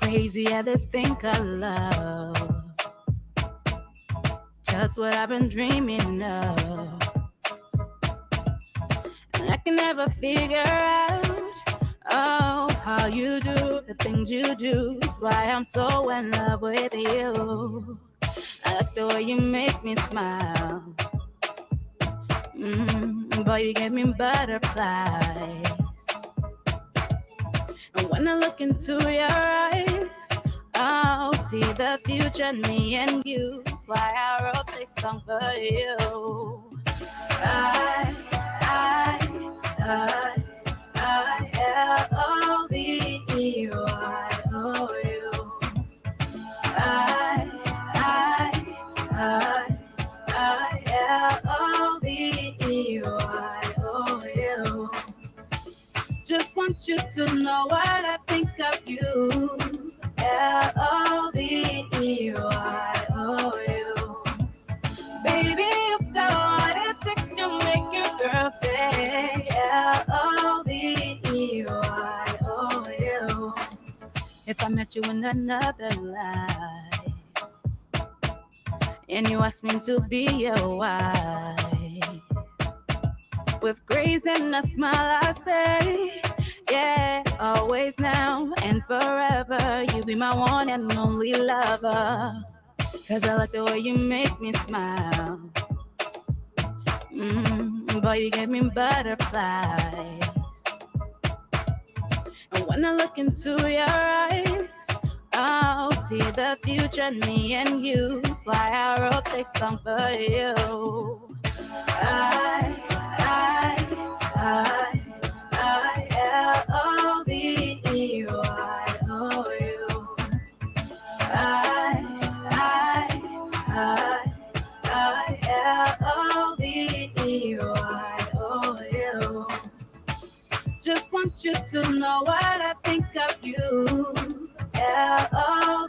Crazy at this thing called love. Just what I've been dreaming of. And I can never figure out, oh, how you do the things you do. Is why I'm so in love with you. I like the way you make me smile. Boy, you give me butterflies. And when I look into your eyes, I'll see the future in me and you. That's why I wrote this song for you. L-O-V-E-Y-O-U. L-O-V-E-Y-O-U. Just want you to know what I think of you. L-O-V-E-Y-O-U. Baby, you've got what it takes to make your girl say L-O-V-E-Y-O-U. If I met you in another life and you asked me to be your wife, with grace and a smile I say, yeah, always now and forever. You be my one and only lover. Cause I like the way you make me smile. Boy, you give me butterflies. And when I look into your eyes, I'll see the future in me and you. That's why I wrote this song for you. L-O-V-E-Y-O-U. L-O-V-E-Y-O-U. Just want you to know what I think of you. L-O-V-E-Y-O-U.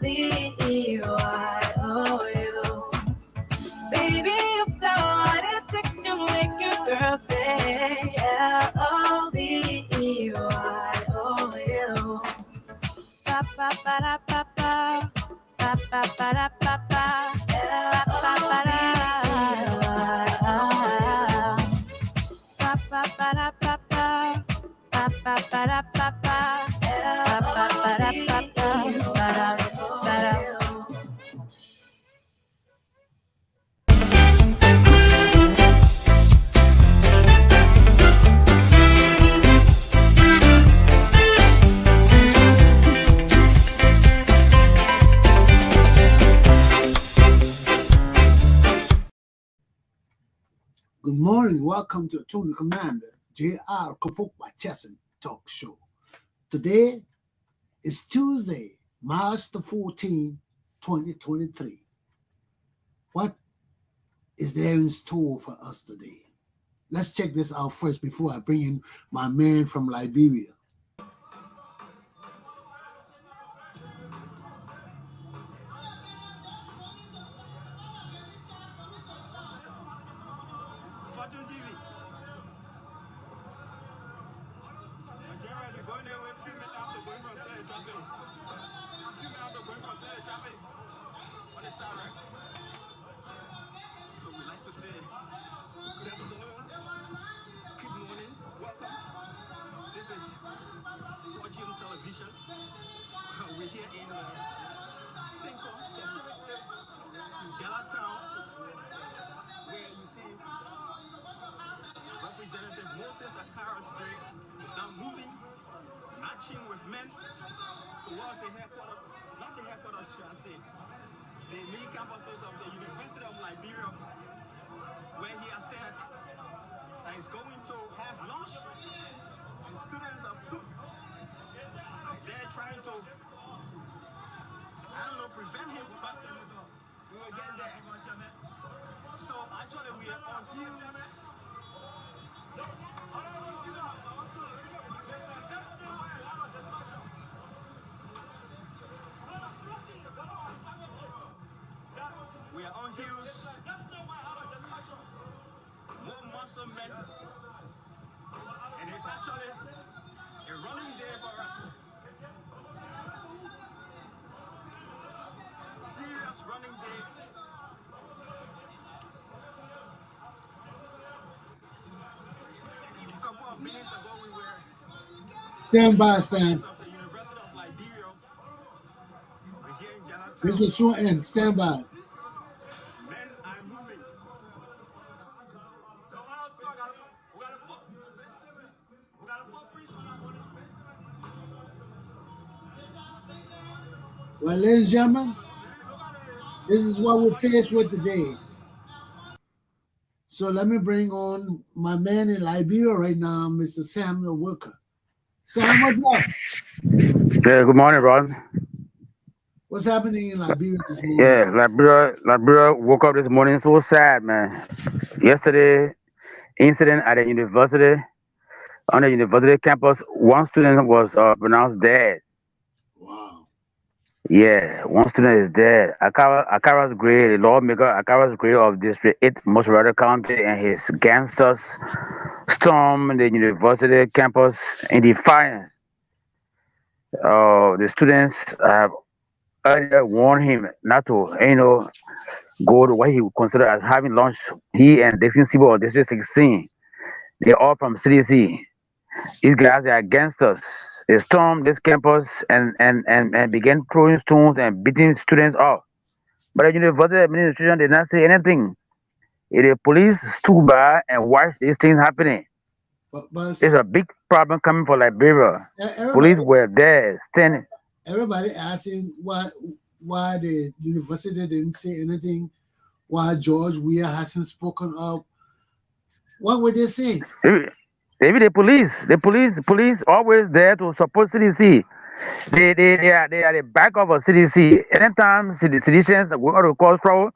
Baby, you've got what it takes to make your girl say L-O-V-E-Y-O-U. Pa-pa-pa-da-pa-pa. Pa-pa-pa-da-pa-pa. Pa-pa-pa-da-pa-pa. Pa-pa-pa-da-pa-pa. Pa-pa-pa-da-pa-pa. Good morning. Welcome to Tony Commander J.R. Glapohkpa Chesson talk show. Today is Tuesday, March the 14th, 2023. What is there in store for us today? Let's check this out first before I bring in my man from Liberia. So we like to say good afternoon, good morning, welcome. This is watching television. We're here in Cinco, specifically in Gelatown, where you see Representative Moses Akara's Street is now moving, marching with men towards the headquarters, not the headquarters, shall I say, the main campuses of the University of Liberia, where he has said that he's going to have lunch, and students are they're trying to, prevent him, but we will get there. So actually we are on news. produce more muscle men, and it's actually a running day for us. Serious running day. A couple of minutes ago, we were Stand on the by, campuses Sam. of the University of Liberia. We're here in This Jalatown. will soon end. Stand by. Men are moving. Well, ladies and gentlemen, this is what we're faced with today. So let me bring on my man in Liberia right now, Mr. Samuel Wilker. Sam, what's up? Yeah, good morning, Ron. What's happening in Liberia this morning? Yeah, Liberia woke up this morning so sad, man. Yesterday, incident at the university, on the university campus, one student was pronounced dead. Wow. Yeah, one student is dead. Akara's Gray, the lawmaker, Akara's Gray of District 8, Mosrata County, and his gangsters stormed the university campus in defiance. The students have earlier warned him not to, go to what he would consider as having lunch. He and Dixon Sibo of District 16, they're all from CDC. These guys are against us. They stormed this campus and began throwing stones and beating students up. But the university administration did not say anything. The police stood by and watched these things happening. But It's a big problem coming for Liberia. everybody, Police were there standing. everybody asking why the university didn't say anything, why George Weah hasn't spoken up. What would they say? Maybe the police always there to support CDC. They are the back of a CDC. Anytime citizens go out to cause trouble,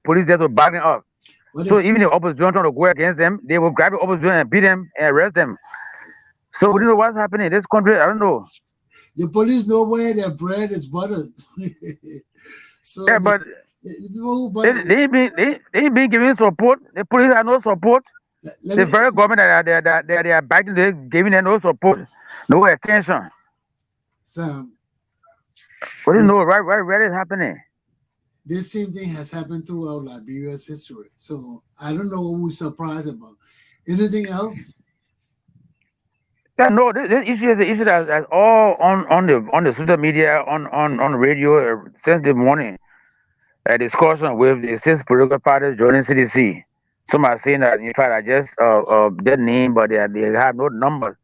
police there to back them up. But So the, even the opposition trying to go against them, they will grab the opposition and beat them and arrest them. So we don't know what's happening in this country. I don't know. the police know where their bread is buttered. So Yeah, the but people who they, butter, they ain't been giving support. The police have no support. let The me very government that they are backing, they giving them no support, no attention. Sam. We don't This, know right where it's happening. this same thing has happened throughout Liberia's history. So I don't know what we're surprised about. Anything else? Yeah, no, this issue is the issue that's all on the social media, on radio since the morning. A discussion with the six political parties joining CDC. Some are saying that in fact I just their name, but they have no numbers.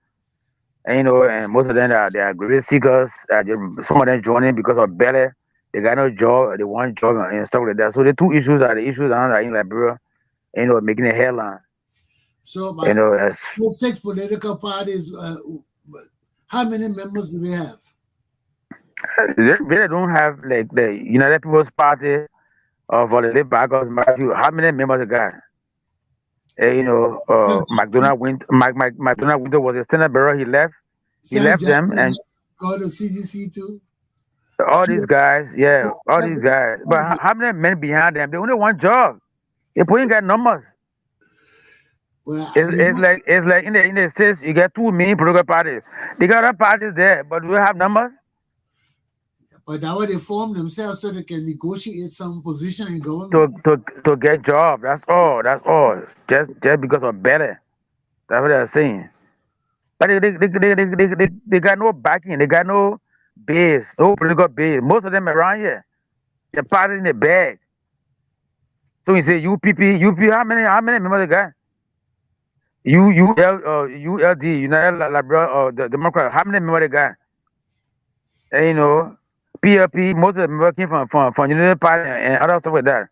And and most of them they are great seekers. Some of them joining because of belly. They got no job, they want job and stuff like that. So the two issues are the issues that are in Liberia, making a headline. So You by know, as with six political parties, how many members do they have? they really don't have like the United People's Party for the late Bagos Matthew. How many members they got? Sam, McDonald Winter was a Senate bearer. He left. He Sam left them, Jackson and go to CDC too. all these So, guys, yeah, all these guys. But how many men behind them? They only one job. They put in got numbers. well, It's like in the states you get two main political parties. They got other parties there, but do we have numbers but that way they form themselves so they can negotiate some position in to government. to to get job? That's all. That's all. Just because of belly. That's what they're saying. But they got no backing. They got no base, no political base. Most of them around here, they're parties in the bag. So you say UPP, how many members they got? ULD, United Liberal the Democrat, how many members they got? And, PLP, most of the members came from United Party and other stuff like that.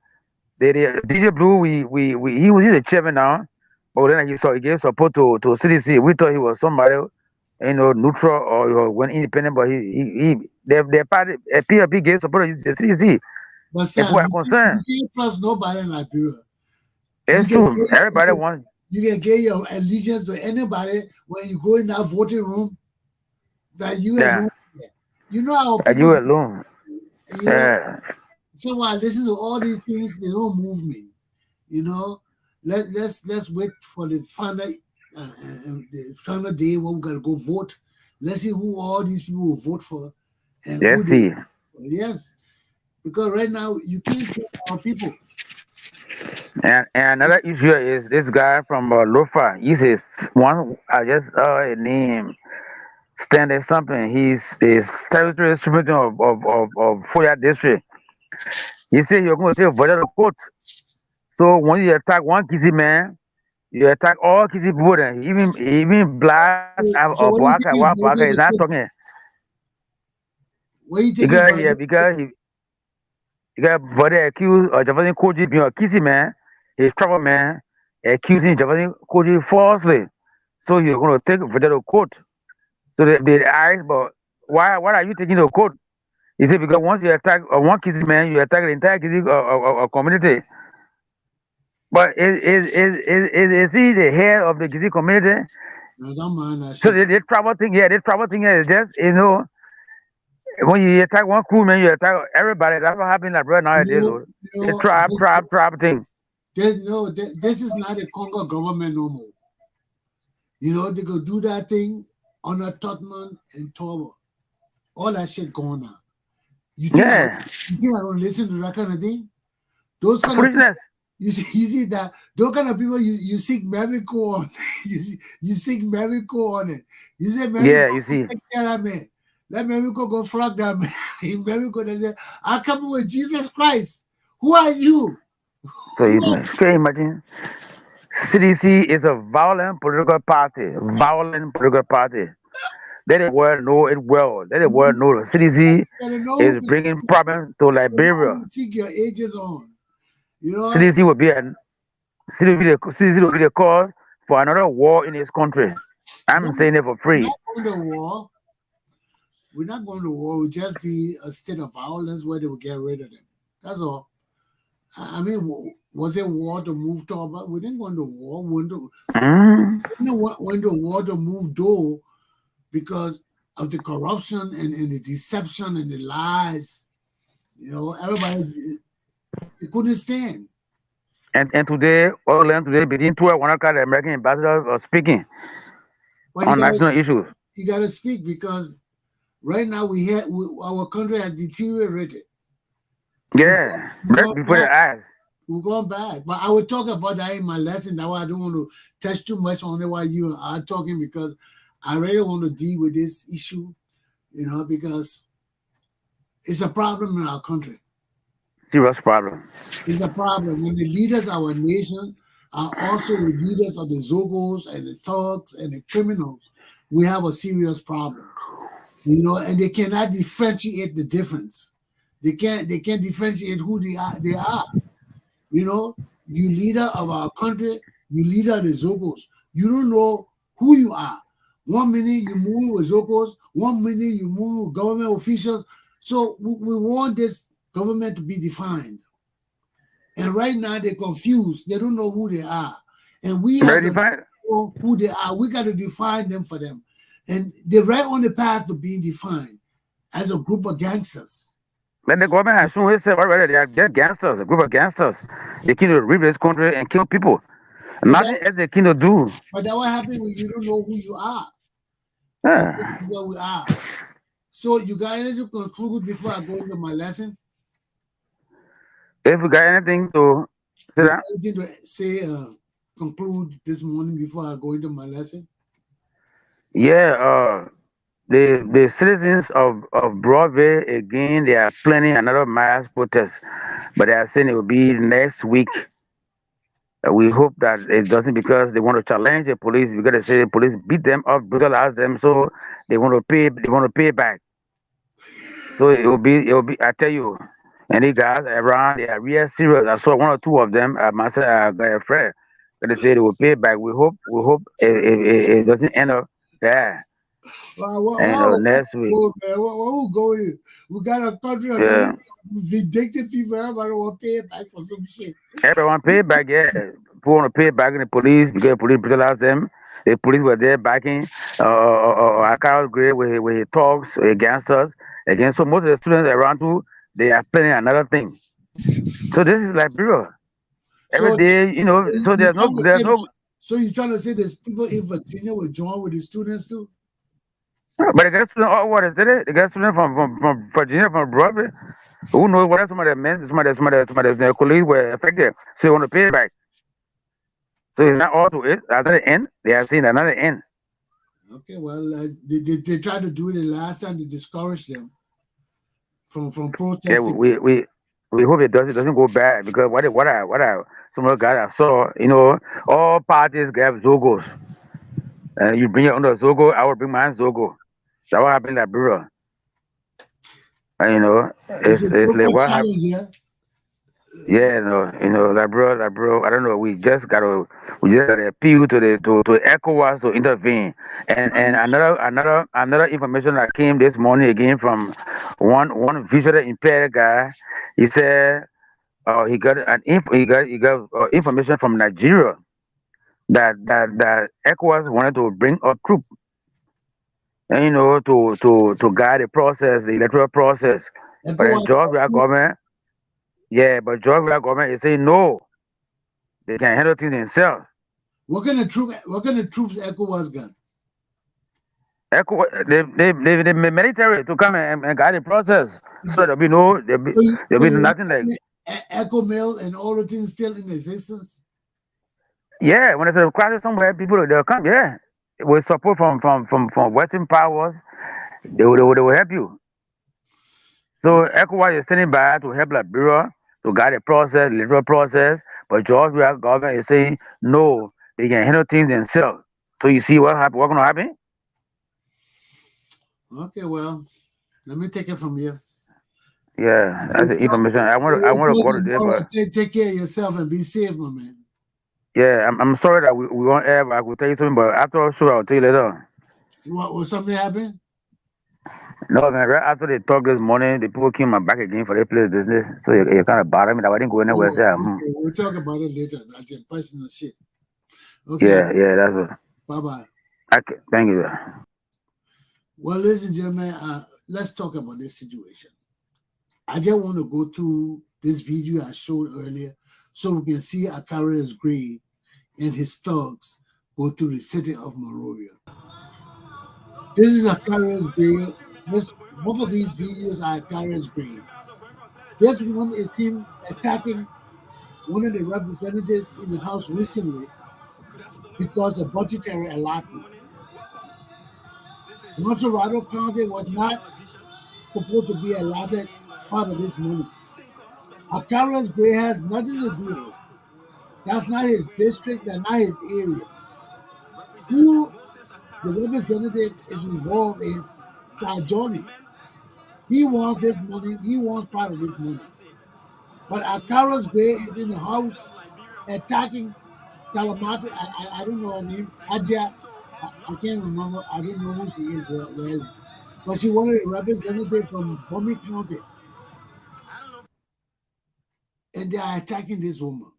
DJ Blue, he's a chairman now, but then he gave support to CDC. We thought he was somebody, neutral or he went independent, but their party PLP gave support to CDC. But And people Sam, are concerned. you can't trust nobody in Liberia. You It's can true. Everybody wants. you can give your allegiance to anybody when you go in that voting room that you Yeah, alone. You know how and people you get, alone. you know. Yeah. So while I listen to all these things, they don't move me. You know, let's wait for the final day when we gotta go vote. Let's see who all these people will vote for and who Let's they see. yes. Because right now you can't trust our people. And another issue is this guy from Lofa. He's his one. I just saw a name. Standard something. He's the territory superintendent of Foya district. He said you're going to say voted a court. So when you attack one Kisi man, you attack all Kisi people. Then even blacks or So what black do you or think is black is voted not the talking kids? What do you think is because yeah voted? because he got voted accused of Javani Koji being a Kisi man, his trouble man, accusing Javani Koji falsely. So you're going to take voted a court. So they asked, but why are you taking the court? He said because once you attack one Kisi man, you attack the entire Kisi community. But is he the head of the Kisi community? I don't mind that So shit. the trouble thing, yeah, the trouble thing is just when you attack one crew man, you attack everybody. That's what happened like right nowadays. No, Oh. The no, tribe thing. this is not a Congo government no more. You know, they could do that thing on a Tottenham and Tower. All that shit going on. Yeah, You think I don't listen to that kind of thing? Those kind of people, foolishness. you see that those kind of people you seek miracle on. You seek miracle on it. You say miracle Yeah, you see. take care of that man. Let miracle go flog that man. Miracle they say, I come with Jesus Christ. Who are you? So you can you imagine? CDC is a violent political party. Violent political party. Let the world know it well. Let the world know the CDC You know is who to bringing problems to Liberia. seek your ages on. You know, CDC will be an CDC will be the cause for another war in this country. no, I'm saying it for we're free. not going to war. We're not going to war. It will just be a state of violence where they will get rid of them. That's all. I mean, was it war to move Toba? We didn't go into war. Mm. We went to war to move Dole because of the corruption and the deception and the lies. You know, everybody they couldn't stand. And today, all land today, between 12 one o'clock, the American ambassador are speaking But on national issues. you gotta speak because right now our country has deteriorated. Yeah, We're right going before back. the eyes. We're going back. But I will talk about that in my lesson. That's why I don't want to touch too much on it while you are talking because I really want to deal with this issue, you know, because it's a problem in our country. Serious problem. It's a problem when the leaders of our nation are also the leaders of the Zogos and the thugs and the criminals. We have a serious problems, you know, and they cannot differentiate the difference. They can't differentiate who they are. They are, you know, you leader of our country, you leader of the Zogos. You don't know who you are. 1 minute you move with Zogos, 1 minute you move with government officials. So we want this government to be defined. And right now they're confused. They don't know who they are. And we have Very to defined. know who they are. We got to define them for them. And they're right on the path to being defined as a group of gangsters. Then the government has shown itself already. They are gangsters, a group of gangsters. They came to rip this country and kill people. But Nothing else they came to do. that what happens when you don't know who you are. And this Yeah. is where we are. So you got anything to conclude before I go into my lesson? If we got anything to say You got that, anything to say, conclude this morning before I go into my lesson? yeah, the citizens of Broadway again, they are planning another mass protest, but they are saying it will be next week. We hope that it doesn't because they want to challenge the police because they say the police beat them up, brutalize them, so they want to pay back. So it will be. I tell you, and the guys around they are real serious. I saw one or two of them. I myself I got a friend. But they say they will pay back. We hope it doesn't end up there. And next week, Where we going? We got a country of yeah, vindictive people. Everybody want to pay it back for some shit. everyone pay back. Yeah, people want to pay back in the police because the police brutalized them. The police were there backing Akara Gray with talks against us. Against so most of the students around too, they are planning another thing. So this is Liberia. Every So day, so you there's no trying to say there's no that? So you trying to say there's people in Virginia will join with the students too? but they get student what is it? They get student from Virginia, from Broadway. Who knows what some of their men, some of their colleagues were affected. So they want to pay back. So it's not all to it. Another end, they have seen another end. Okay, well, they tried to do it the last time to discourage them from Yeah, protesting. we hope it doesn't go bad because what I some of the guys I saw, all parties have Zogos. And you bring your own Zogo, I will bring my own Zogo. That's what happened in Liberia. And It's a it's like local what happened. challenge, yeah. Yeah, Liberia, I don't know. We just gotta appeal to ECOWAS to intervene. And another information that came this morning again from one visually impaired guy. He said he got information from Nigeria that ECOWAS wanted to bring a troop, and to guide the process, the electoral process. But then ECOWAS, Georgia government, yeah, but Georgia government is saying no, they can handle things themselves. what kind of troops ECOWAS got? The military to come and guide the process, so The- there'll be you nothing like. want Echo Mill and all the things still in existence? Yeah, when there's a crisis somewhere, people they'll come. Yeah, with support from Western powers, they will help you. So ECOWAS is standing by to help Liberia to guide the process, the electoral process, but Georgia government is saying no, they can handle things themselves. So you see what's gonna happen? Okay, well, let me take it from here. Yeah, that's We'll the talk, information. I want to we'll go talk today, tomorrow. but Take care of yourself and be safe, my man. yeah, I'm sorry that we won't ever. I will tell you something, but after our show, I'll tell you later. So what was something happen? No, man, right after they talk this morning, the people came back again for their place business. So you kind of bother me that I didn't go anywhere. Oh, Say, okay. We'll talk about it later. That's your personal shit. Okay, yeah, that's what. bye bye. Okay, thank you. Well, ladies and gentlemen, let's talk about this situation. I just want to go through this video I showed earlier so we can see Akarius Gray and his thugs go through the city of Monrovia. This is Akarius Gray. Both of these videos are Akarius Gray. This one is him attacking one of the representatives in the House recently because of budgetary allotment. Montserrat County was not supposed to be allotted part of this money. Akarius Gray has nothing to do with it. That's not his district, that's not his area. Who the representative is involved is Sajoni. He wants this money, he wants part of this money. But Akarius Gray is in the house attacking Salamati. I don't know her name. Aja. I can't remember. I don't know who she is really. But she wanted a representative from Bomi County. And they are attacking this woman.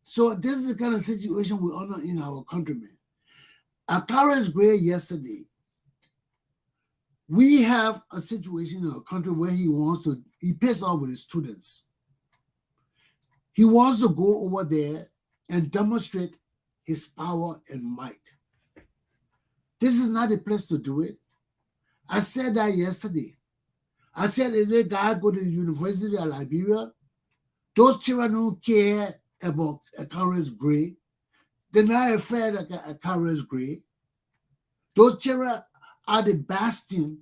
So this is the kind of situation we honor in our countrymen. Akarius Gray yesterday, we have a situation in our country where he pissed off with his students. He wants to go over there and demonstrate his power and might. This is not the place to do it. I said that yesterday. I said if a guy go to the University of Liberia, those children don't care about Akarius Gray. They're not afraid of Akarius Gray. Those children are the bastion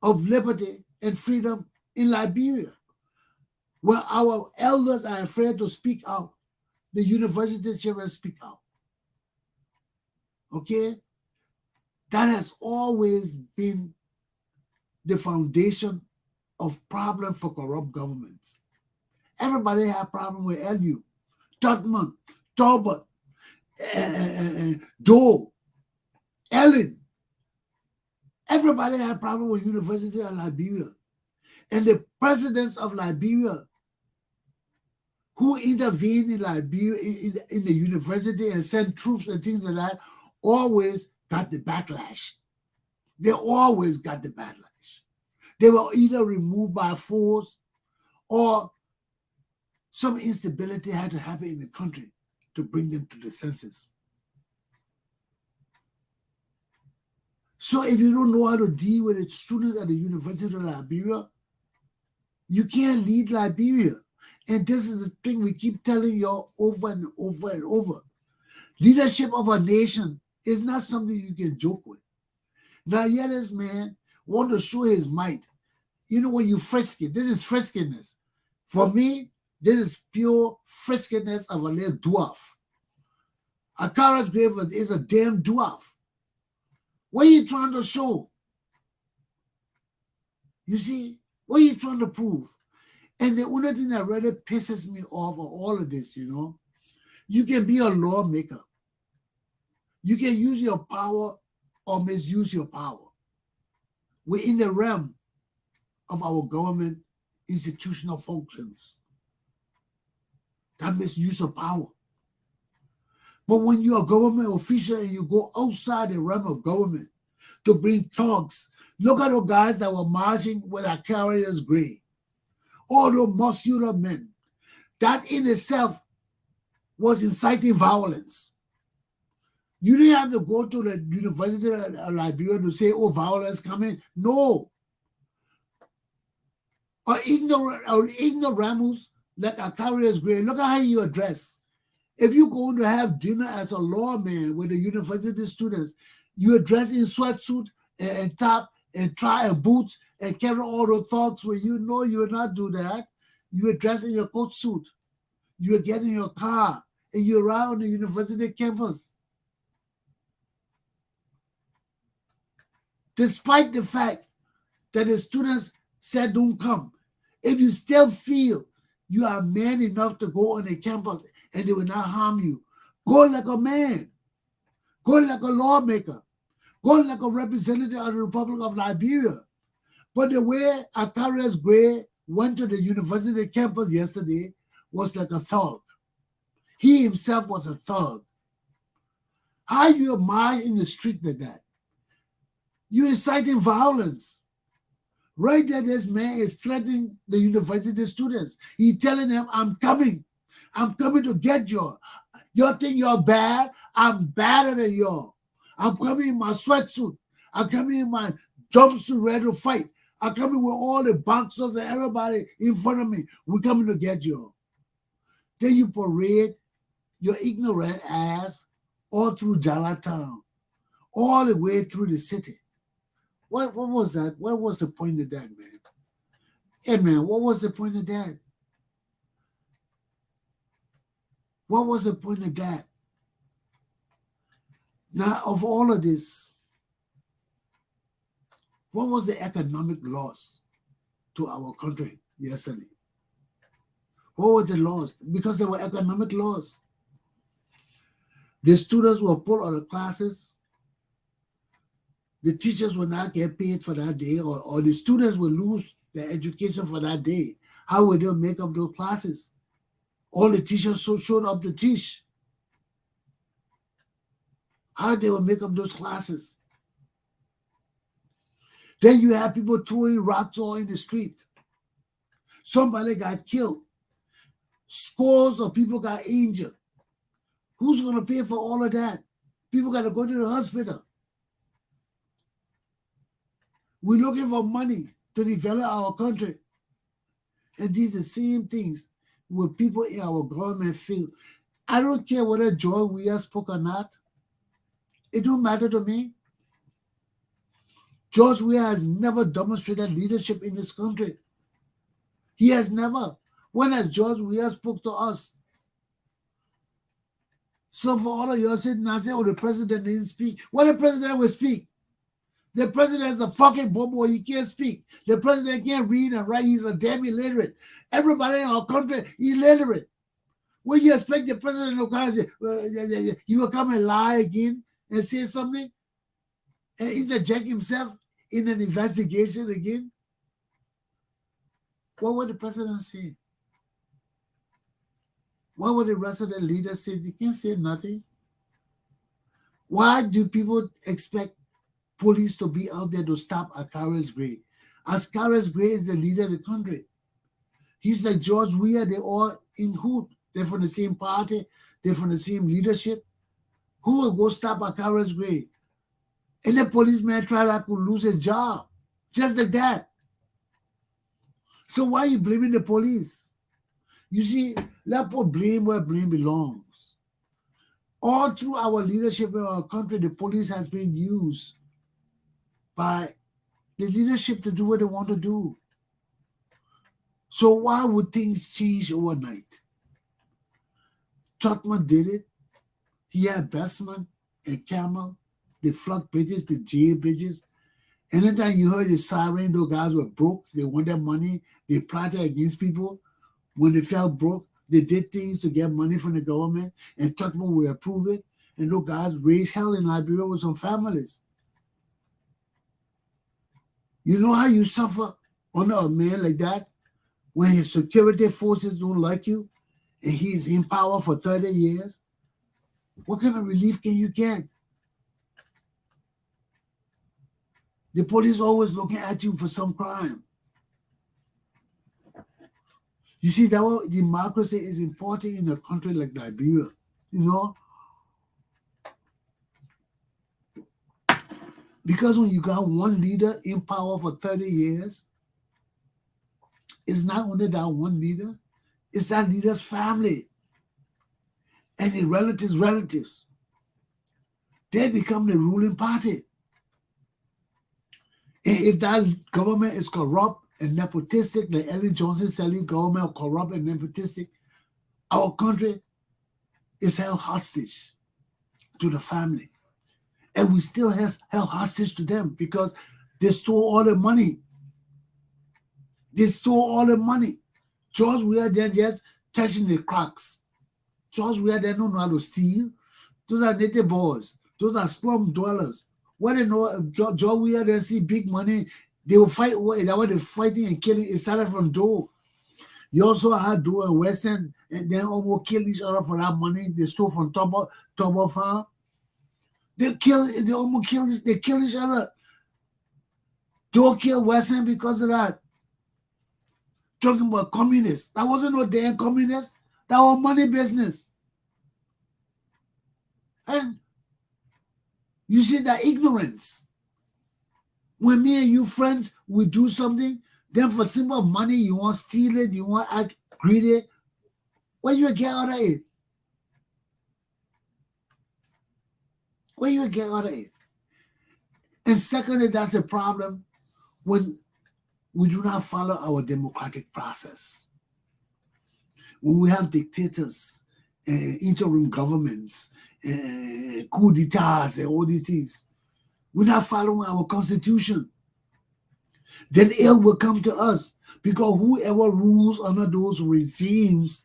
of liberty and freedom in Liberia. When our elders are afraid to speak out, the university children speak out. Okay? That has always been the foundation of problem for corrupt governments. Everybody have problem with LU, Totman, Talbot, Doe, Ellen. Everybody had problem with University of Liberia. And the presidents of Liberia who intervened in Liberia, in the university and sent troops and things like that, always got the backlash. They always got the backlash. They were either removed by force or some instability had to happen in the country to bring them to the senses. So if you don't know how to deal with the students at the University of Liberia, you can't lead Liberia. And this is the thing we keep telling y'all over and over and over. Leadership of a nation is not something you can joke with. Now, yeah, this man want to show his might. You know, when you frisky, this is friskiness. For me, this is pure friskiness of a little dwarf. A Carrot's grave is a damn dwarf. What are you trying to show? You see, what are you trying to prove? And the only thing that really pisses me off of all of this, you know, you can be a lawmaker. You can use your power or misuse your power. We're in the realm of our government institutional functions. That misuse of power. But when you're a government official and you go outside the realm of government to bring thugs, look at the guys that were marching with a carrier's grave. All those muscular men. That in itself was inciting violence. You didn't have to go to the University of Liberia to say, oh, violence coming. No. Or ignoramus like a carrier's grave. Look at how you address. If you're going to have dinner as a lawman with the university students, you address in sweatsuit and top and tie and boots and carry all the thoughts where you know you will not do that. You address in your coat suit. You get in your car and you're around the university campus. Despite the fact that the students said don't come, if you still feel you are man enough to go on the campus and they will not harm you, go like a man. Go like a lawmaker. Go like a representative of the Republic of Liberia. But the way Akarius Gray went to the university campus yesterday was like a thug. He himself was a thug. How you march in the street like that? You're inciting violence. Right there, this man is threatening the university students. He's telling them, I'm coming. I'm coming to get you. You think you're bad? I'm badder than you. I'm coming in my sweatsuit. I'm coming in my jumpsuit ready to fight. I'm coming with all the boxers and everybody in front of me. We're coming to get you. Then you parade your ignorant ass all through Jalatown, all the way through the city. What was that? What was the point of that, man? Hey, man, what was the point of that? What was the point of that? Now, of all of this, what was the economic loss to our country yesterday? What was the loss? Because there were economic loss. The students were pulled out of classes. The teachers will not get paid for that day, or the students will lose their education for that day. How will they make up those classes? All the teachers showed up to teach. How they will make up those classes? Then you have people throwing rocks all in the street. Somebody got killed. Scores of people got injured. Who's going to pay for all of that? People got to go to the hospital. We're looking for money to develop our country. And these are the same things where people in our government feel. I don't care whether George Weah spoke or not. It don't matter to me. George Weah has never demonstrated leadership in this country. He has never. When has George Weah spoke to us? So for all of you sitting and say, oh, the president didn't speak. Well, the president will speak. The president is a fucking bobo. He can't speak. The president can't read and write. He's a damn illiterate. Everybody in our country illiterate. What you expect the president to come and say, he will come and lie again and say something and interject himself in an investigation again? What would the president say? What would the rest of the leaders say? They can't say nothing. Why do people expect police to be out there to stop Akari's grave? Ascaris Gray is the leader of the country. He's like George Weah. They all in hood. They're from the same party. They're from the same leadership. Who will go stop Ascaris Gray? Any policeman try that could lose his job. Just like that. So why are you blaming the police? You see, let's put blame where blame belongs. All through our leadership in our country, the police has been used by the leadership to do what they want to do. So why would things change overnight? Totman did it. He had Bestman and Camel. They flock bitches, the jail bitches. Anytime you heard the siren, those guys were broke. They wanted money. They plotted against people. When they felt broke, they did things to get money from the government, and Totman would approve it. And those guys raised hell in Liberia with some families. You know how you suffer under a man like that when his security forces don't like you and he's in power for 30 years? What kind of relief can you get? The police always looking at you for some crime. You see, that what democracy is important in a country like Liberia. You know? Because when you got one leader in power for 30 years, it's not only that one leader, it's that leader's family and his relatives. They become the ruling party. And if that government is corrupt and nepotistic, like Ellen Johnson selling government corrupt and nepotistic, our country is held hostage to the family. And we still held hostage to them because they stole all the money. They stole all the money. George Weah, they're just touching the cracks. George Weah, they don't know how to steal. Those are native boys. Those are slum dwellers. What they know, George Weah, they see big money. They will fight. That's why they're fighting and killing. It started from Doe. You also had Doe and Western, and then almost killed each other for that money. They stole from Tobo Farm. They kill each other. Doe killed Western because of that. Talking about communists. That wasn't no damn communist. That was money business. And you see that ignorance. When me and you friends, we do something, then for simple money, you want to steal it, you want to act greedy. Where you get out of it? Where you get out of it? And secondly, that's a problem when we do not follow our democratic process. When we have dictators, interim governments, coup d'etats, and all these things, we're not following our constitution. Then ill will come to us because whoever rules under those regimes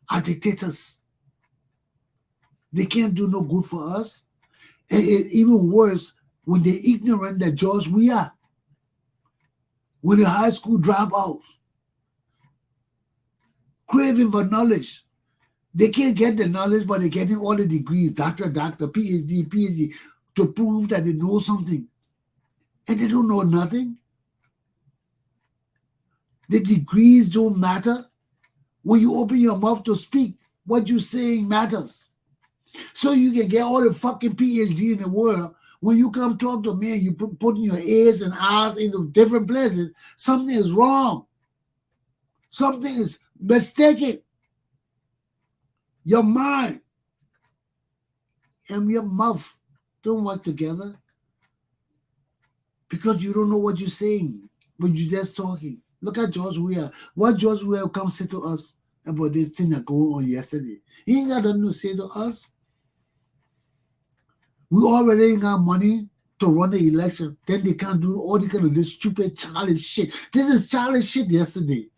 are dictators. They can't do no good for us. And it's even worse when they're ignorant that George Weah, when the high school dropouts, craving for knowledge. They can't get the knowledge, but they're getting all the degrees, doctor, PhD, to prove that they know something. And they don't know nothing. The degrees don't matter. When you open your mouth to speak, what you're saying matters. So you can get all the fucking PhD in the world. When you come talk to me and you putting your ears and eyes into different places, something is wrong. Something is mistaken. Your mind and your mouth don't work together because you don't know what you're saying when you're just talking. Look at George Weah. What George Weah come say to us about this thing that going on yesterday? He ain't got nothing to say to us. We already ain't got money to run the election. Then they can't do all the kind of this stupid childish shit. This is childish shit yesterday.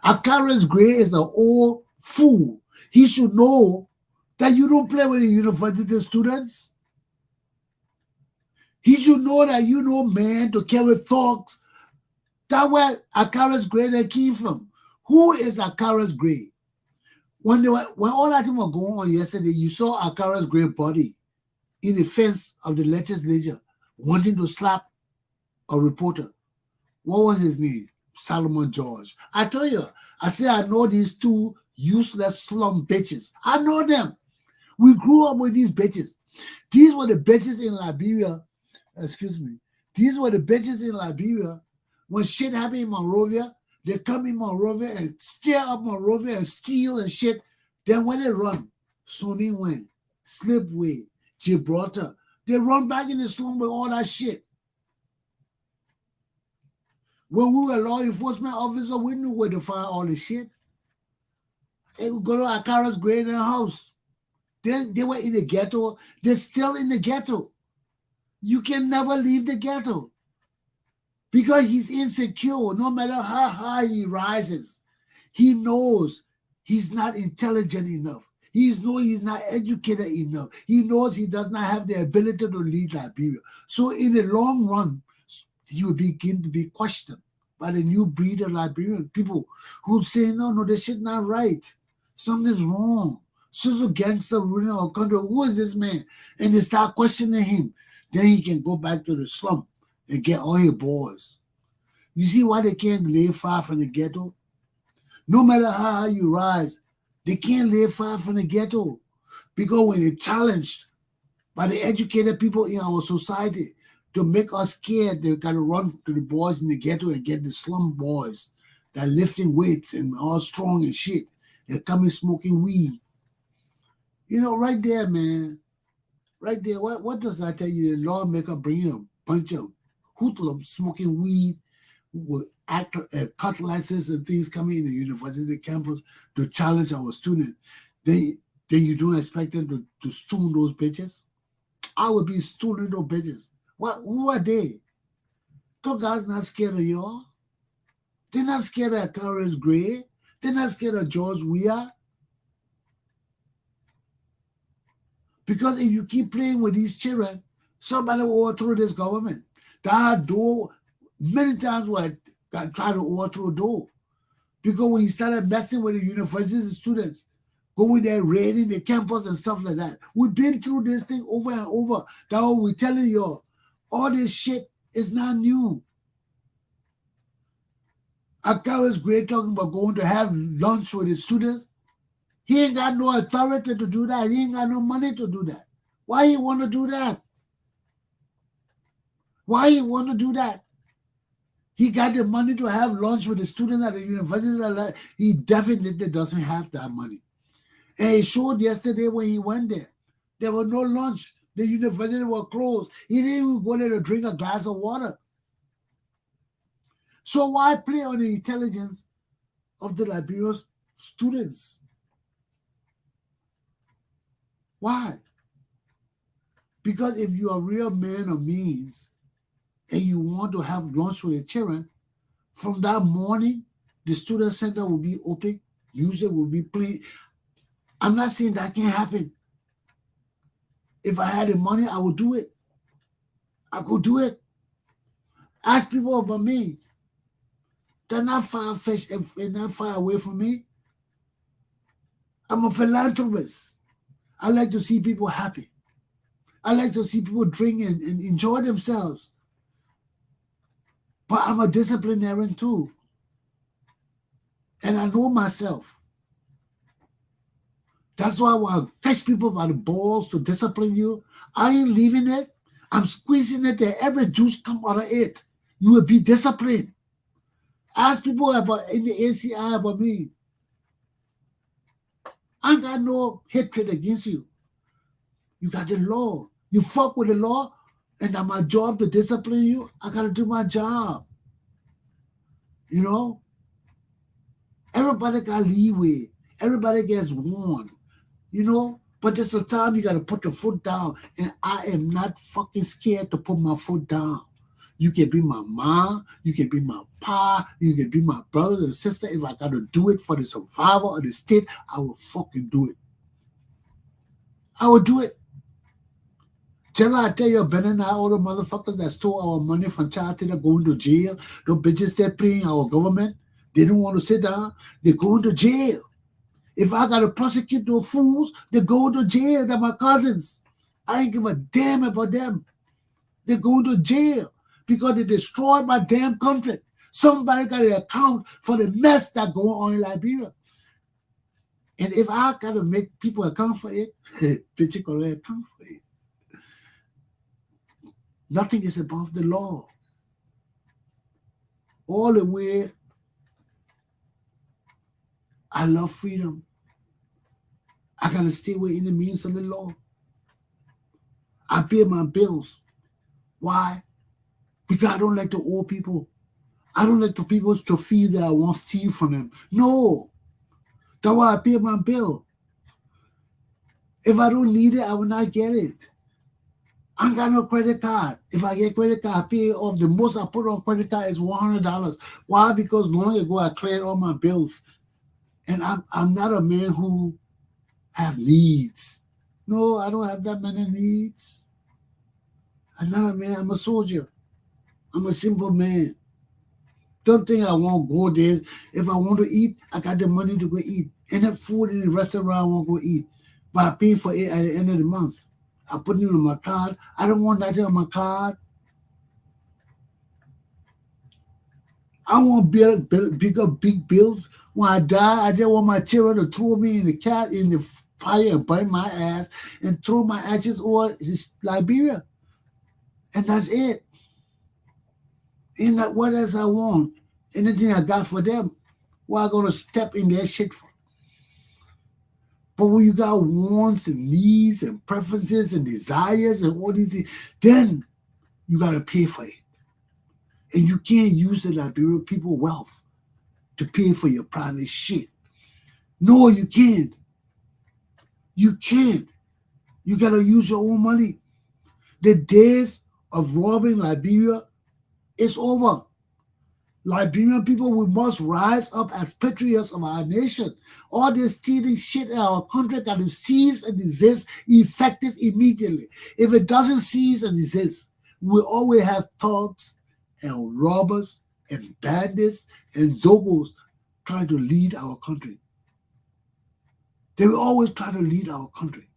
Ascaris Gray is an old fool. He should know that you don't play with the university students. He should know that you know man to carry thugs. That's where Ascaris Gray they came from. Who is Ascaris Gray? When all that thing was going on yesterday, you saw Ascaris Gray body in the fence of the legislature wanting to slap a reporter. What was his name? Solomon George. I tell you, I say I know these two useless slum bitches. I know them. We grew up with these bitches. These were the bitches in Liberia. Excuse me. These were the bitches in Liberia. When shit happened in Monrovia, they come in Monrovia and steer up Monrovia and steal and shit. Then when they run, Sonny Wayne, Slipway, Gibraltar, they run back in the slum with all that shit. When we were law enforcement officers, we knew where to find all the shit. They would go to Akara's grade and house. They were in the ghetto. They're still in the ghetto. You can never leave the ghetto because he's insecure. No matter how high he rises, he knows he's not intelligent enough. He knows he's not educated enough. He knows he does not have the ability to lead Liberia. So in the long run, he will begin to be questioned by the new breed of Liberian people who say, no, this shit not right. Something's wrong. Such a gangster ruling our country. Who is this man? And they start questioning him. Then he can go back to the slum and get all his boys. You see why they can't live far from the ghetto? No matter how high you rise, they can't live far from the ghetto. Because when they're challenged by the educated people in our society to make us scared, they got to run to the boys in the ghetto and get the slum boys that are lifting weights and all strong and shit. They're coming smoking weed. You know, right there, man. Right there, what does that tell you? The lawmaker bringing a bunch of hoodlums smoking weed with cutlasses and things coming in the university campus to challenge our students. Then you don't expect them to stone those bitches? I would be stoning those bitches. Who are they? Those guys not scared of y'all. They're not scared of Clarence Gray. They're not scared of George Weah. Because if you keep playing with these children, somebody will overthrow this government. That door, many times will try to overthrow door. Because when he started messing with the university students, going there, raiding the campus and stuff like that. We've been through this thing over and over. That's what we're telling you. All this shit is not new. Akawa's great talking about going to have lunch with his students. He ain't got no authority to do that. He ain't got no money to do that. Why he want to do that? Why he want to do that? He got the money to have lunch with the students at the university. He definitely doesn't have that money. And he showed yesterday when he went there. There was no lunch. The university was closed. He didn't even go there to drink a glass of water. So why play on the intelligence of the Liberian students? Why? Because if you're a real man of means and you want to have lunch with your children, from that morning, the student center will be open, music will be playing. I'm not saying that can't happen. If I had the money, I would do it. I could do it. Ask people about me. They're not far-fetched and not far away from me. I'm a philanthropist. I like to see people happy. I like to see people drink and enjoy themselves. But I'm a disciplinarian too. And I know myself. That's why when I catch people by the balls to discipline you, I ain't leaving it. I'm squeezing it till every juice come out of it. You will be disciplined. Ask people about in the ACI about me. I ain't got no hatred against you. You got the law. You fuck with the law, and that's my job to discipline you. I got to do my job. You know? Everybody got leeway. Everybody gets warned. You know? But there's a time you got to put your foot down, and I am not fucking scared to put my foot down. You can be my mom, you can be my pa, you can be my brother and sister. If I got to do it for the survival of the state, I will fucking do it. I will do it. Tell I tell you, Ben and I, all the motherfuckers that stole our money from charity, they're going to jail. The bitches that playing our government, they don't want to sit down. They're going to jail. If I got to prosecute those fools, they're going to jail. They're my cousins. I ain't give a damn about them. They're going to jail because they destroyed my damn country. Somebody got to account for the mess that going on in Liberia. And if I got to make people account for it, bitch, got to account for it. Nothing is above the law. All the way, I love freedom. I got to stay within the means of the law. I pay my bills. Why? Because I don't like the old people. I don't like the people to feel that I want to steal from them. No. That's why I pay my bill. If I don't need it, I will not get it. I ain't got no credit card. If I get credit card, I pay it off. The most I put on credit card is $100. Why? Because long ago I cleared all my bills. And I'm not a man who have needs. No, I don't have that many needs. I'm not a man. I'm a soldier. I'm a simple man. Don't think I won't go there. If I want to eat, I got the money to go eat. Any food in the restaurant, I won't go eat. But I pay for it at the end of the month. I put it on my card. I don't want nothing on my card. I want big bills. When I die, I just want my children to throw me in the fire and burn my ass and throw my ashes over Liberia. And that's it. Ain't that what else I want? Anything I got for them, what I gonna step in their shit for? But when you got wants and needs and preferences and desires and all these things, then you gotta pay for it. And you can't use the Liberian people wealth to pay for your private shit. No, you can't. You can't. You gotta use your own money. The days of robbing Liberia is over. Liberian people, we must rise up as patriots of our nation. All this stealing shit in our country got to cease and desist effective immediately. If it doesn't cease and desist, we always have thugs and robbers and bandits and zogos trying to lead our country. They will always try to lead our country.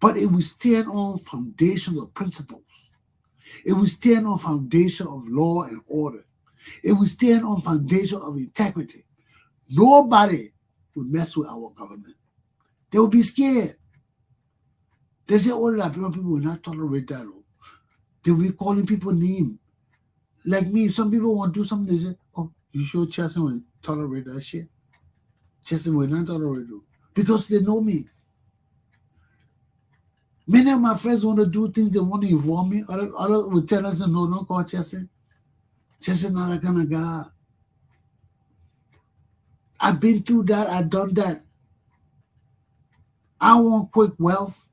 But if we stand on foundations of principles, if we stand on foundation of law and order, if we stand on foundation of integrity, nobody will mess with our government. They will be scared. They say, oh, Liberian people will not tolerate that. They will be calling people names. Like me, some people want to do something, they say, oh, you sure Chesson will tolerate that shit? Chesson will not tolerate it. Because they know me. Many of my friends want to do things, they want to involve me. Others will tell us, no, don't call Chesson. Chesson not that kind of guy. I've been through that. I've done that. I want quick wealth.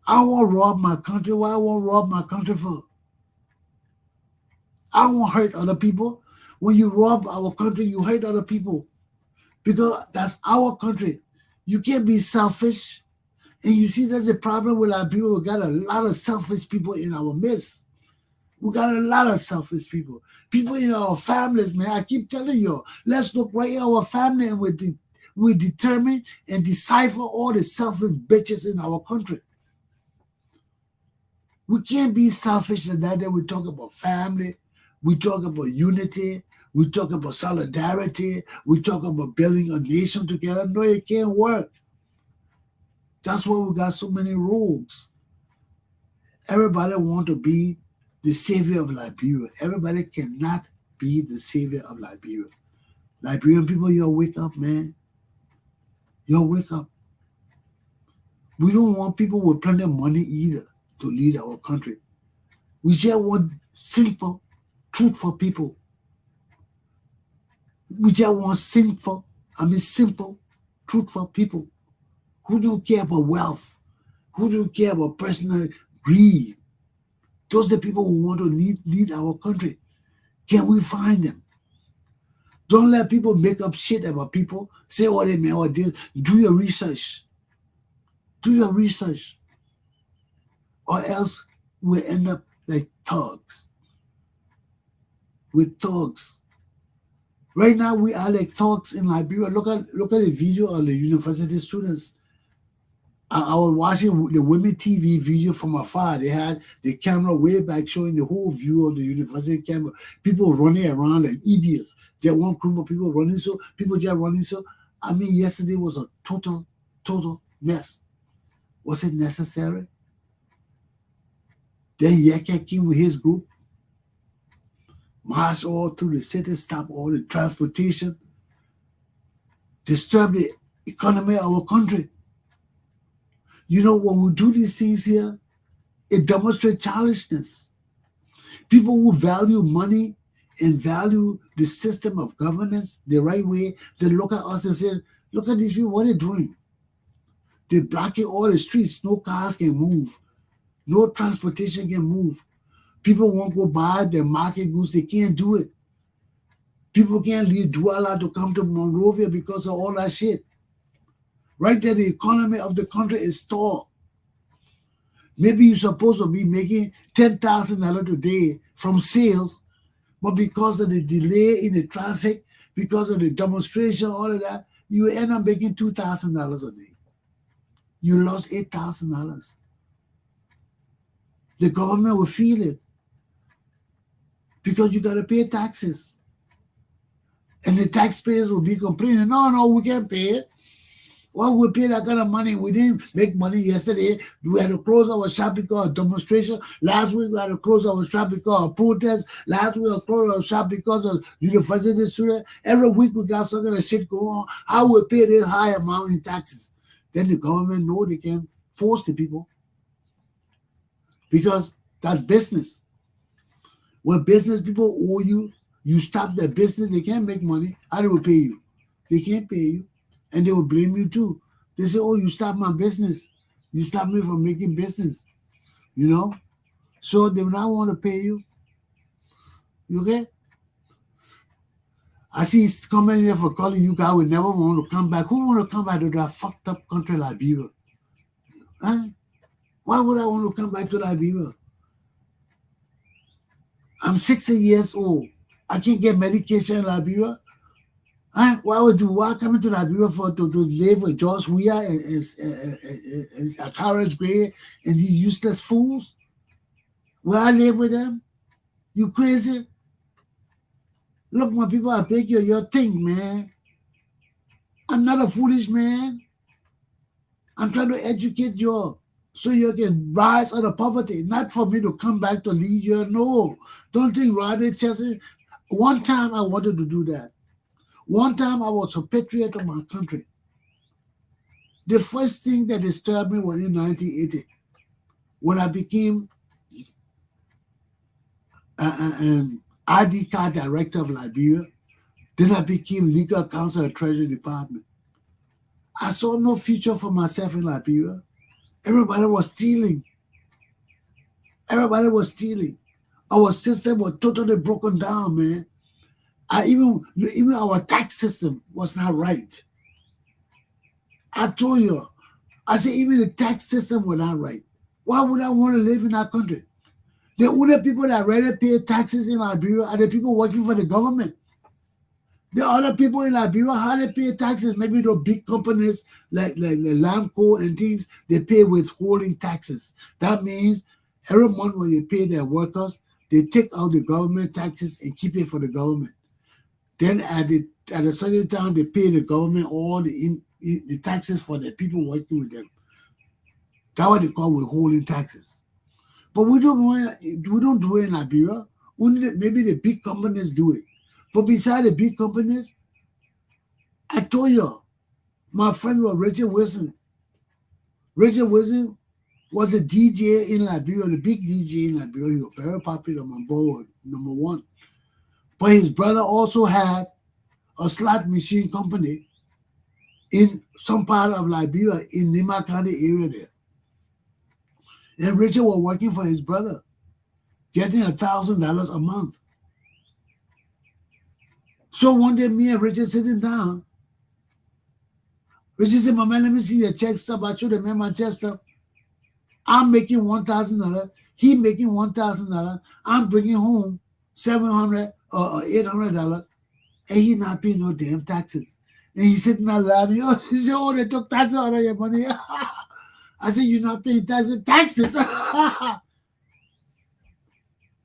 I want to rob my country. Why I want to rob my country for? I won't hurt other people. When you rob our country, you hurt other people. Because that's our country. You can't be selfish. And you see, there's a problem with our people. We got a lot of selfish people in our midst. We got a lot of selfish people. People in our families, man. I keep telling you, let's look right in our family and we determine and decipher all the selfish bitches in our country. We can't be selfish in that. Then we talk about family. We talk about unity. We talk about solidarity. We talk about building a nation together. No, it can't work. That's why we got so many rogues. Everybody want to be the savior of Liberia. Everybody cannot be the savior of Liberia. Liberian people, y'all wake up, man. Y'all wake up. We don't want people with plenty of money either to lead our country. We just want simple, truthful people. We just want simple, truthful people who don't care about wealth, who don't care about personal greed. Those are the people who want to lead our country. Can we find them? Don't let people make up shit about people, say what they mean or this. Do your research. Do your research. Or else we'll end up like thugs. With thugs. Right now we are like thugs in Liberia. Look at the video of the university students. I was watching the women TV video from afar. They had the camera way back showing the whole view of the university camera. People running around like idiots. There one group of people running so, people just running so. I mean, yesterday was a total mess. Was it necessary? Then Yeke came with his group, marched all through the city, stopped all the transportation, disturbed the economy of our country. You know, when we do these things here, it demonstrates childishness. People who value money and value the system of governance the right way, they look at us and say, look at these people, what they're doing. They're blocking all the streets. No cars can move. No transportation can move. People won't go buy their market goods. They can't do it. People can't leave Douala to come to Monrovia because of all that shit. Right there, the economy of the country is stalled. Maybe you're supposed to be making $10,000 a day from sales, but because of the delay in the traffic, because of the demonstration, all of that, you end up making $2,000 a day. You lost $8,000. The government will feel it because you got to pay taxes. And the taxpayers will be complaining, no, we can't pay it. Why we pay that kind of money? We didn't make money yesterday. We had to close our shop because of demonstration. Last week we had to close our shop because of protest. Last week we had to close our shop because of university students. Every week we got some kind of shit going on. How we pay this high amount in taxes? Then the government know they can force the people because that's business. When business people owe you, you stop their business, they can't make money. How do we pay you? They can't pay you. And they will blame you too. They say, oh, you stopped my business. You stopped me from making business. You know? So they will not want to pay you. You okay? I see it's coming here for calling you guys will never want to come back. Who want to come back to that fucked up country Liberia? Huh? Why would I want to come back to Liberia? I'm 60 years old. I can't get medication in Liberia. Huh? Why coming to Liberia to live with George Weah and Carriage Gray and these useless fools? Will I live with them? You crazy? Look, my people, I beg you, your thing, man. I'm not a foolish man. I'm trying to educate you so you can rise out of poverty. Not for me to come back to lead you. No. Don't think Rodney Chesson. One time I wanted to do that. One time I was a patriot of my country. The first thing that disturbed me was in 1980 when I became an ID card director of Liberia. Then I became legal counsel at Treasury Department. I saw no future for myself in Liberia. Everybody was stealing. Everybody was stealing. Our system was totally broken down, man. Even our tax system was not right. I told you, I said even the tax system was not right. Why would I want to live in that country? The only people that rather pay taxes in Liberia are the people working for the government. The other people in Liberia, how they pay taxes, maybe the big companies like Lamco and things, they pay withholding taxes. That means every month when you pay their workers, they take out the government taxes and keep it for the government. Then at a certain time, they pay the government all the taxes for the people working with them. That's what they call withholding taxes. But we don't do it in Liberia. Only maybe the big companies do it. But beside the big companies, I told you, my friend was Richard Wilson. Richard Wilson was a DJ in Liberia, the big DJ in Liberia. He was very popular on board, number one. But his brother also had a slot machine company in some part of Liberia, in Nima County area there. And Richard was working for his brother, getting $1,000 a month. So one day, me and Richard sitting down. Richard said, my man, let me see your check stub. I showed him my check stub. I'm making $1,000. He making $1,000. I'm bringing home $700 or $800, and he not paying no damn taxes. And he's sitting there laughing. Oh, he said, oh, they took taxes out of your money. I said, you're not paying taxes. Taxes!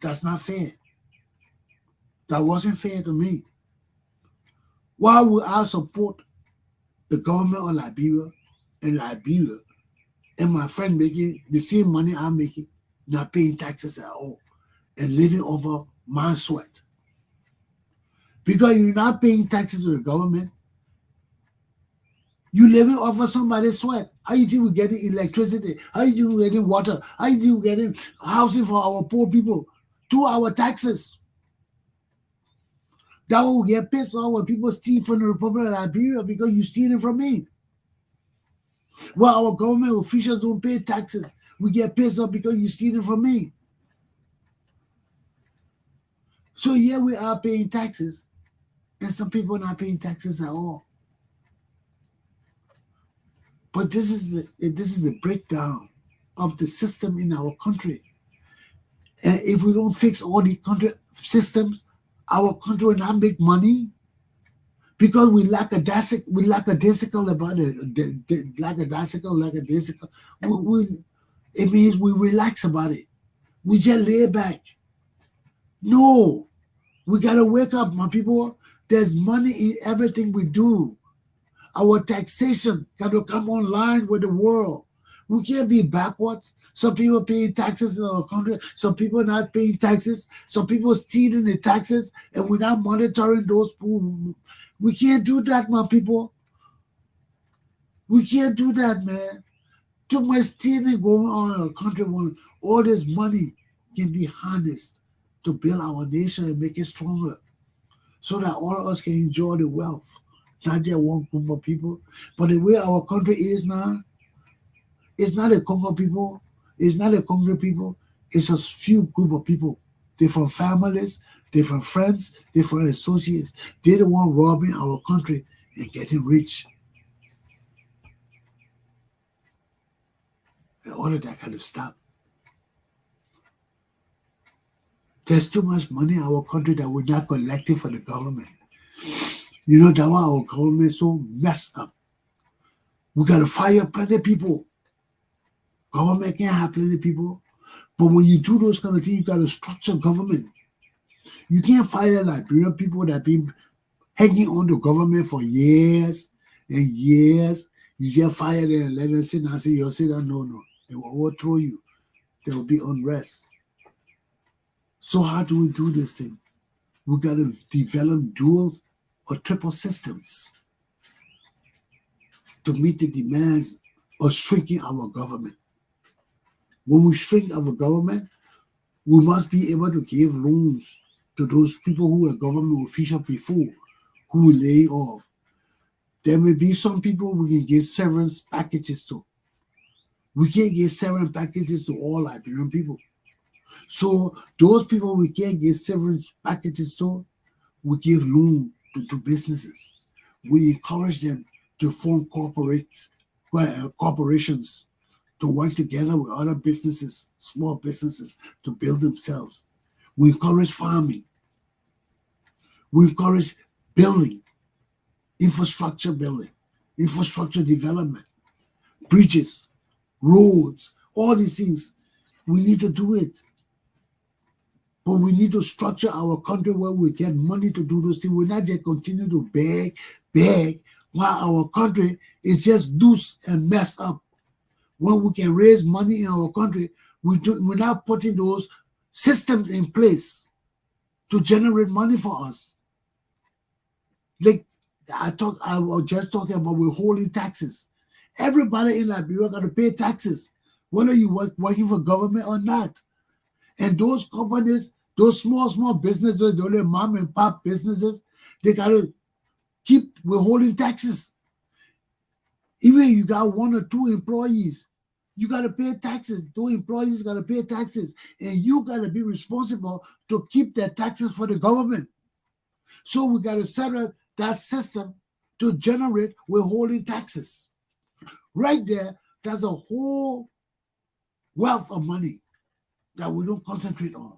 That's not fair. That wasn't fair to me. Why would I support the government of Liberia and my friend making the same money I'm making, not paying taxes at all, and living over my sweat? Because you're not paying taxes to the government, you're living off of somebody's sweat. How you think we're getting electricity? How you think we're getting water? How you think we're getting housing for our poor people? To our taxes. That will get pissed off when people steal from the Republic of Liberia because you're stealing from me. Well, our government officials don't pay taxes. We get pissed off because you're stealing from me. So yeah, we are paying taxes, and some people are not paying taxes at all. But this is the breakdown of the system in our country. And if we don't fix all the country systems, our country will not make money because we lackadaisical about it. Lackadaisical. It means we relax about it. We just lay back. No, we gotta wake up, my people. There's money in everything we do. Our taxation got to come online with the world. We can't be backwards. Some people paying taxes in our country. Some people not paying taxes. Some people stealing the taxes, and we're not monitoring those people. We can't do that, my people. We can't do that, man. Too much stealing going on in our country when all this money can be harnessed to build our nation and make it stronger so that all of us can enjoy the wealth. Not just one group of people. But the way our country is now, it's not a Congo people, it's not a Congo people, it's a few group of people. Different families, different friends, different associates. They're the one robbing our country and getting rich. And all of that kind of stop. There's too much money in our country that we're not collecting for the government. You know, that's why our government is so messed up. We got to fire plenty of people. Government can't have plenty of people. But when you do those kind of things, you got to structure government. You can't fire Liberian people that been hanging on the government for years and years. You get fired and let them sit down and say, you'll sit down. No. They will overthrow you. There will be unrest. So how do we do this thing? We got to develop dual or triple systems to meet the demands of shrinking our government. When we shrink our government, we must be able to give loans to those people who were government officials before, who will lay off. There may be some people we can give severance packages to. We can't give severance packages to all Liberian people. So those people we can't give severance packages to, we give loan to businesses. We encourage them to form corporations, to work together with other businesses, small businesses, to build themselves. We encourage farming. We encourage building, infrastructure development, bridges, roads, all these things. We need to do it. But we need to structure our country where we get money to do those things. We're not just continue to beg, while our country is just loose and messed up. When we can raise money in our country, we're not putting those systems in place to generate money for us. Like I was just talking about withholding taxes. Everybody in Liberia got to pay taxes, whether you working for government or not. And those companies, those small businesses, those little mom and pop businesses, they got to keep withholding taxes. Even if you got 1 or 2 employees, you got to pay taxes. Those employees got to pay taxes. And you got to be responsible to keep their taxes for the government. So we got to set up that system to generate withholding taxes. Right there, there's a whole wealth of money that we don't concentrate on.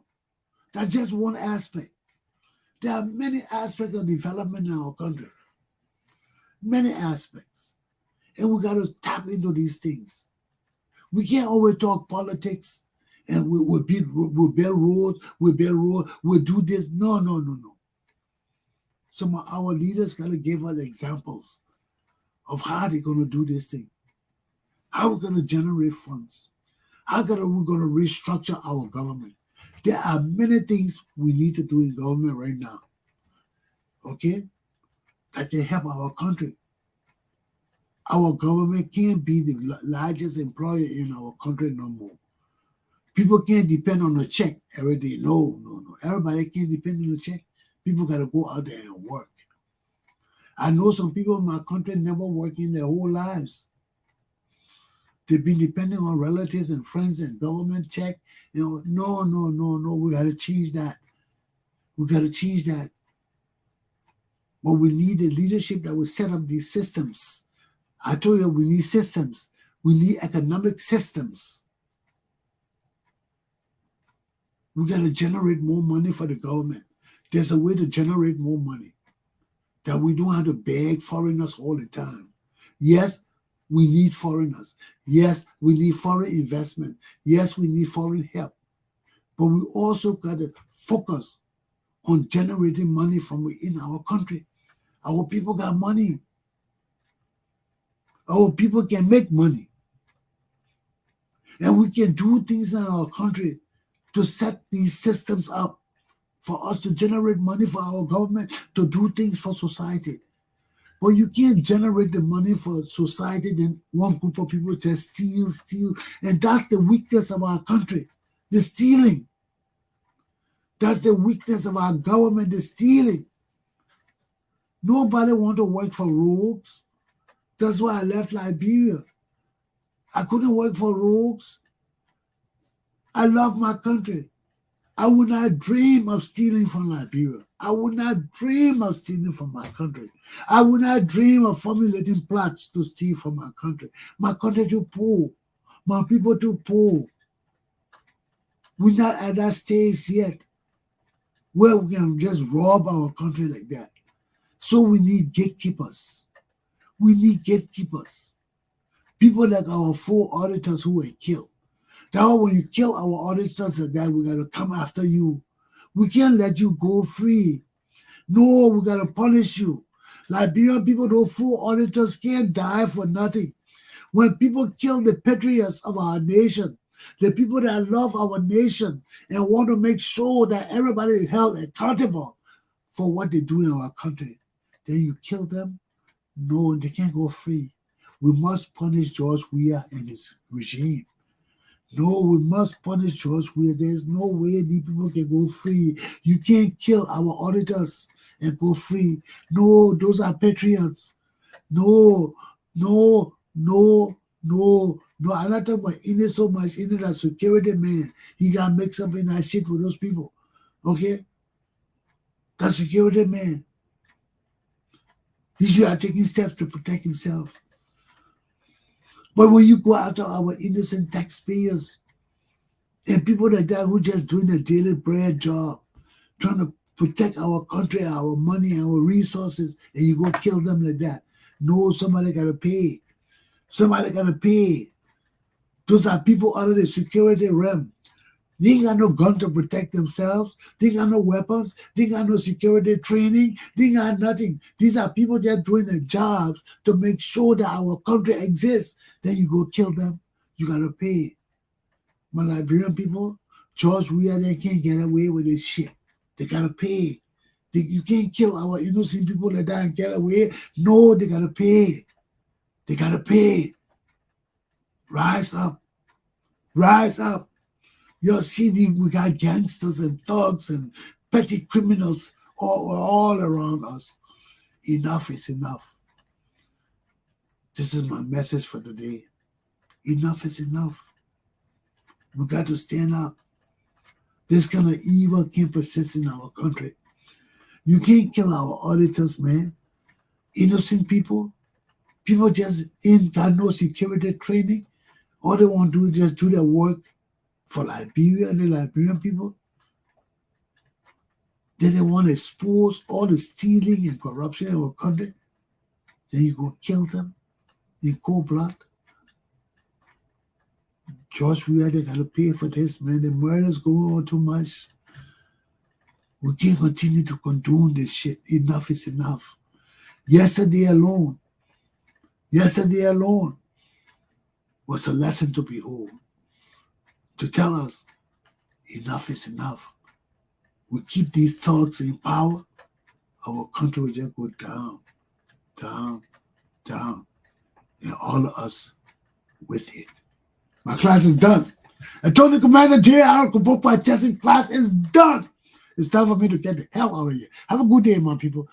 That's just one aspect. There are many aspects of development in our country. Many aspects. And we got to tap into these things. We can't always talk politics and we'll build roads, we'll do this. No. Some of our leaders got to give us examples of how they're going to do this thing, how we're going to generate funds, how we're going to restructure our government. There are many things we need to do in government right now, okay, that can help our country. Our government can't be the largest employer in our country no more. People can't depend on a check every day. No. Everybody can't depend on a check. People got to go out there and work. I know some people in my country never worked in their whole lives. They've been depending on relatives and friends and government check. No. We got to change that. But we need a leadership that will set up these systems. I told you we need systems. We need economic systems. We got to generate more money for the government. There's a way to generate more money that we don't have to beg foreigners all the time. Yes, we need foreigners. Yes, we need foreign investment. Yes, we need foreign help. But we also got to focus on generating money from within our country. Our people got money. Our people can make money. And we can do things in our country to set these systems up for us to generate money for our government, to do things for society. But you can't generate the money for society, then one group of people just steal. And that's the weakness of our country, the stealing. That's the weakness of our government, the stealing. Nobody want to work for rogues. That's why I left Liberia. I couldn't work for rogues. I love my country. I would not dream of stealing from Liberia. I would not dream of stealing from my country. I would not dream of formulating plots to steal from my country. My country too poor. My people too poor. We're not at that stage yet where we can just rob our country like that. So we need gatekeepers. We need gatekeepers. People like our 4 auditors who were killed. That's why when you kill our auditors like that, we got to come after you. We can't let you go free. No, we got to punish you. Liberian people, those 4 auditors can't die for nothing. When people kill the patriots of our nation, the people that love our nation and want to make sure that everybody is held accountable for what they do in our country, then you kill them? No, they can't go free. We must punish George Weah and his regime. No, we must punish George Weah. There's no way these people can go free. You can't kill our auditors and go free. No, those are patriots. No. I'm not talking about in it so much. In it, that security man, he got mixed up in that shit with those people. Okay? That security man. He should have taken steps to protect himself. But when you go after our innocent taxpayers and people like that who just doing a daily bread job, trying to protect our country, our money, our resources, and you go kill them like that, no, somebody got to pay. Somebody got to pay. Those are people out of the security realm. They ain't got no gun to protect themselves. They ain't got no weapons. They ain't got no security training. They ain't got nothing. These are people that doing their jobs to make sure that our country exists. Then you go kill them. You got to pay. My Liberian people, George Weah, they can't get away with this shit. They got to pay. You can't kill our innocent people like that and get away. No, they got to pay. They got to pay. Rise up. Rise up. You're seeing we got gangsters and thugs and petty criminals all around us. Enough is enough. This is my message for today. Enough is enough. We got to stand up. This kind of evil can't persist in our country. You can't kill our auditors, man. Innocent people. People just ain't got no security training. All they want to do is just do their work for Liberia and the Liberian people. Then they want to expose all the stealing and corruption in our country. Then you go kill them in cold blood. George, we they gotta pay for this, man. The murder's going on too much. We can't continue to condone this shit. Enough is enough. Yesterday alone was a lesson to behold, to tell us enough is enough. We keep these thugs in power, our country will just go down, down, down, and all of us with it. My class is done. Attorney Commander J.R. Glapohkpa Chesson class is done. It's time for me to get the hell out of here. Have a good day, my people.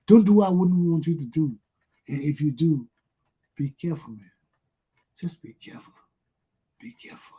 Don't do what I wouldn't want you to do. And if you do, be careful, man. Just be careful. Be careful.